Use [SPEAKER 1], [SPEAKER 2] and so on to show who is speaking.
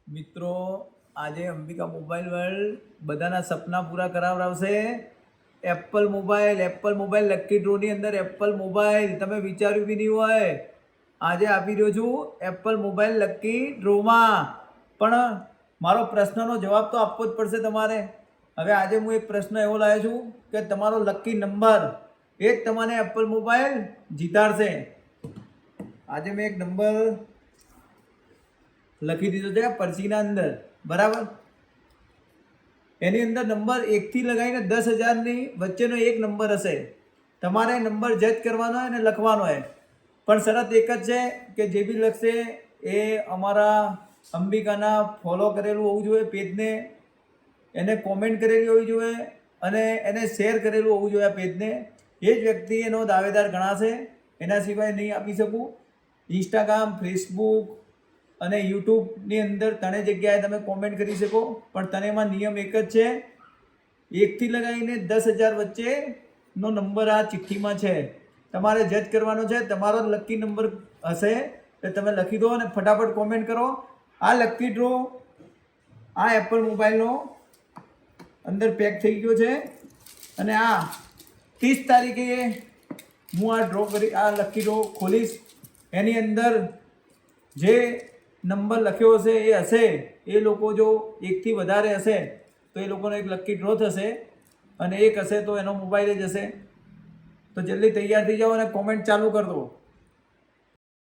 [SPEAKER 1] મિત્રો આજે Ambika mobile world બધાના સપના પૂરા કરાવડાવશે. એપલ મોબાઈલ લકી ડ્રોની અંદર એપલ મોબાઈલ તમે વિચાર્યું બી નહીં હોય. આજે આપી રહ્યો છું એપલ મોબાઈલ લકી ડ્રોમાં. પણ મારો પ્રશ્નનો જવાબ તો આપવો જ પડશે તમારે. હવે આજે હું એક પ્રશ્ન એવો લાવ્યો છું કે તમારો લકી નંબર એ જ તમારે એપલ મોબાઈલ જીતાડશે. આજે મેં એક નંબર લખી દીધો છે પરચીના અંદર, બરાબર. એની અંદર નંબર 1 થી લગાવીને 10,000ની વચ્ચેનો એક નંબર હશે. તમારે નંબર જજ કરવાનો હોય અને લખવાનો હોય. પણ શરત એક જ છે કે જે બી લખશે એ અમારા અંબિકાના ફોલો કરેલું હોવું જોઈએ પેજને, એને કોમેન્ટ કરેલી હોવી જોઈએ અને એને શેર કરેલું હોવું જોઈએ આ પેજને. એ જ વ્યક્તિ એનો દાવેદાર ગણાશે. એના સિવાય નહીં આપી શકું. ઇન્સ્ટાગ્રામ, ફેસબુક અને યુટ્યુબની અંદર ત્રણેય જગ્યાએ તમે કોમેન્ટ કરી શકો. પણ ત્રણેયમાં નિયમ એક જ છે, 1 થી લગાવીને 10,000 વચ્ચેનો નંબર આ ચિઠ્ઠીમાં છે. તમારે જજ કરવાનો છે. તમારો લકી નંબર હશે તો તમે લખી દો અને ફટાફટ કોમેન્ટ કરો. આ લકી ડ્રો આ એપલ મોબાઈલનો અંદર પેક થઈ ગયો છે અને આ 30 તારીખે હું આ લકી ડ્રો ખોલીશ. એની અંદર જે નંબર લખ્યો હશે એ હશે, એ લોકો જો 1 થી વધારે હશે તો એ લોકોનો એક લકી ડ્રો થશે અને 1 હશે તો એનો મોબાઈલ જ હશે. તો જલ્દી તૈયાર થઈ જાઓ અને કોમેન્ટ ચાલુ કરી દો.